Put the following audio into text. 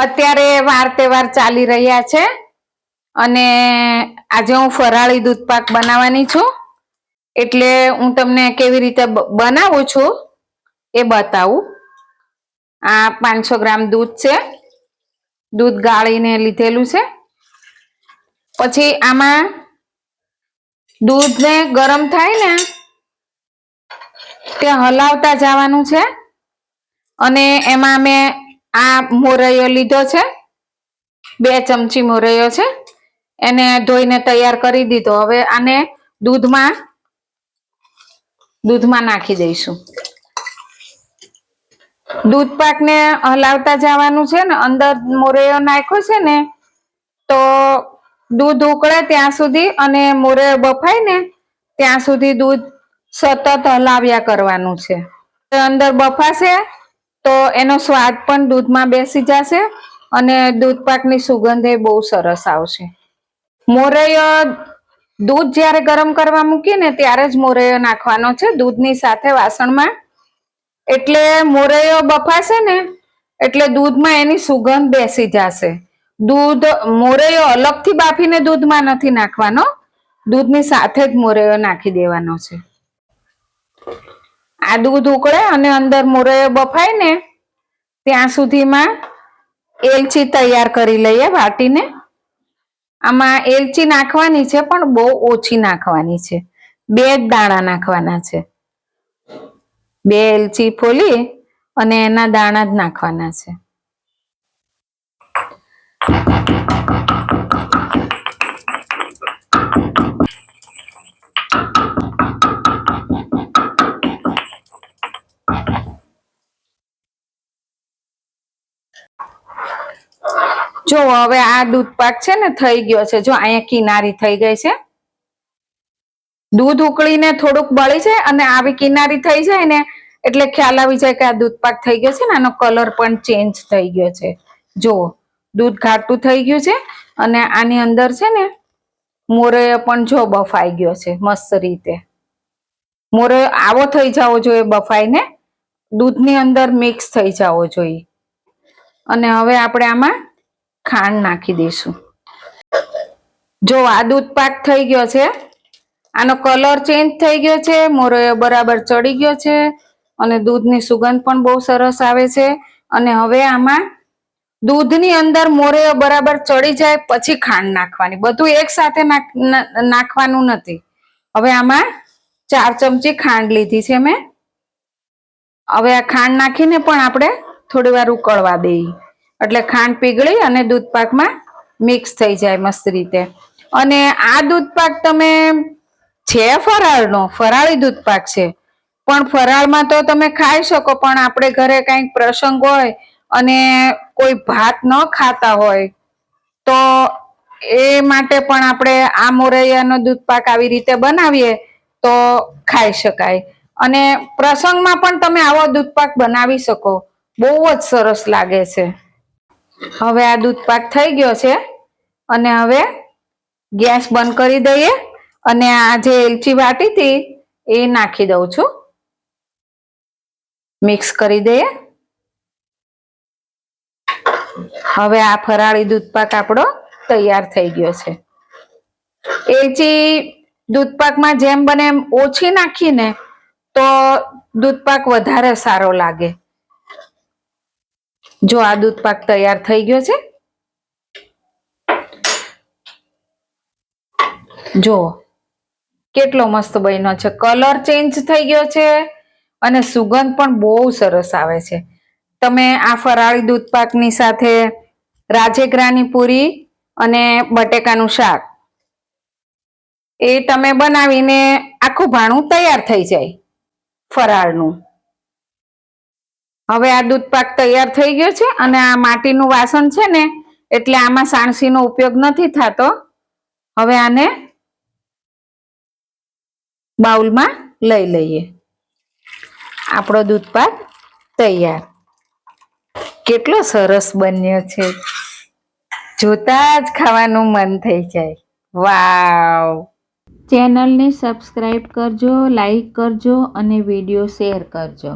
અત્યારે વાર તહેવાર ચાલી રહ્યા છે અને આજે હું ફરાળી દૂધ પાક બનાવવાની છું, એટલે હું તમને કેવી રીતે બનાવું છું એ બતાવું. આ 500 ગ્રામ દૂધ છે, દૂધ ગાળીને લીધેલું છે. પછી આમાં દૂધને ગરમ થાય ને તે હલાવતા જવાનું છે અને એમાં મેં આ મોરૈયો લીધો છે, 2 ચમચી મોરૈયો છે, એને ધોઈને તૈયાર કરી દીધો. હવે આને દૂધમાં નાખી દઈશું. દૂધ પાકને હલાવતા જવાનું છે ને, અંદર મોરૈયો નાખ્યો છે ને તો દૂધ ઉકળે ત્યાં સુધી અને મોરૈયો બફાય ને ત્યાં સુધી દૂધ સતત હલાવ્યા કરવાનું છે. અંદર બફાશે તો એનો સ્વાદ પણ દૂધમાં બેસી જશે અને દૂધ પાકની સુગંધ એ બહુ સરસ આવશે. મોરૈયો દૂધ જ્યારે ગરમ કરવા મૂકીને ત્યારે જ મોરૈયો નાખવાનો છે દૂધની સાથે વાસણમાં, એટલે મોરૈયો બફાશે ને એટલે દૂધમાં એની સુગંધ બેસી જશે. મોરૈયો અલગથી બાફીને દૂધમાં નથી નાખવાનો, દૂધની સાથે જ મોરૈયો નાખી દેવાનો છે. આ દૂધ ઉકળે અને અંદર મોરૈયો બફાય ને ત્યાં સુધીમાં એલચી તૈયાર કરી લઈએ વાટીને. આમાં એલચી નાખવાની છે પણ બહુ ઓછી નાખવાની છે, 2 જ દાણા નાખવાના છે. 2 એલચી ફોલી અને એના દાણા જ નાખવાના છે. જો હવે આ દૂધ પાક છે ને થઈ ગયો છે, જો અહીંયા કિનારી થઈ ગઈ છે. દૂધ ઉકળીને થોડુંક બળી જાય અને આવી કિનારી થઈ જાય ને એટલે ખ્યાલ આવી જાય કે આ દૂધ પાક થઈ ગયો છે ને. આનો કલર પણ ચેન્જ થઈ ગયો છે. જો દૂધ ઘાટું થઈ ગયું છે અને આની અંદર છે ને મોરૈયો પણ જો બફાઈ ગયો છે મસ્ત રીતે. મોરૈયો આવો થઈ જવો જોઈએ બફાઈને, દૂધની અંદર મિક્સ થઈ જવો જોઈએ. અને હવે આપણે આમાં ખાંડ નાખી દઈશું. જો આ દૂધ પાક થઈ ગયો છે, આનો કલર ચેન્જ થઈ ગયો છે, મોરૈયો બરાબર ચડી ગયો છે અને દૂધની સુગંધ પણ બહુ સરસ આવે છે. અને હવે આમાં દૂધની અંદર મોરૈયો બરાબર ચડી જાય પછી ખાંડ નાખવાની, બધું એક સાથે નાખવાનું નથી. હવે આમાં 4 ચમચી ખાંડ લીધી છે મેં. હવે આ ખાંડ નાખીને પણ આપણે થોડી વાર ઉકળવા દઈએ એટલે ખાંડ પીગળી અને દૂધ પાકમાં મિક્સ થઈ જાય મસ્ત રીતે. અને આ દૂધ પાક તમે છે ફરાળી દૂધ પાક છે, પણ ફરાળમાં તો તમે ખાઈ શકો, પણ આપણે ઘરે કંઈક પ્રસંગ હોય અને કોઈ ભાત ન ખાતા હોય તો એ માટે પણ આપણે આ મોરૈયાનો દૂધ પાક આવી રીતે બનાવીએ તો ખાઈ શકાય. અને પ્રસંગમાં પણ તમે આવો દૂધ પાક બનાવી શકો, બહુ જ સરસ લાગે છે. હવે આ દૂધ પાક થઈ ગયો છે અને હવે ગેસ બંધ કરી દઈએ અને આ જે એલચી વાટી હતી એ નાખી દઉં છું. મિક્સ કરી દઈએ. હવે આ ફરાળી દૂધ પાક આપણો તૈયાર થઈ ગયો છે. એલચી દૂધ પાકમાં જેમ બને એમ ઓછી નાખીને તો દૂધ પાક વધારે સારો લાગે. જો આ દૂધ પાક તૈયાર થઈ ગયો છે, જો કેટલો મસ્ત બન્યો છે, કલર ચેન્જ થઈ ગયો છે અને સુગંધ પણ બહુ સરસ આવે છે. તમે આ ફરાળી દૂધ પાકની સાથે રાજગરાની પૂરી અને બટેકાનું શાક એ તમે બનાવીને આખું ભાણું તૈયાર થઈ જાય ફરાળનું. હવે આ દૂધ પાક તૈયાર થઈ ગયો છે અને આ માટીનું વાસણ છે ને એટલે આમાં સાણસીનો ઉપયોગ નથી થતો. હવે આને બાઉલમાં લઈ લઈએ. આપણો દૂધ પાક તૈયાર. કેટલો સરસ બન્યો છે, જોતા જ ખાવાનું મન થઈ જાય. વાવ! ચેનલને સબસ્ક્રાઇબ કરજો, લાઈક કરજો અને વિડીયો શેર કરજો.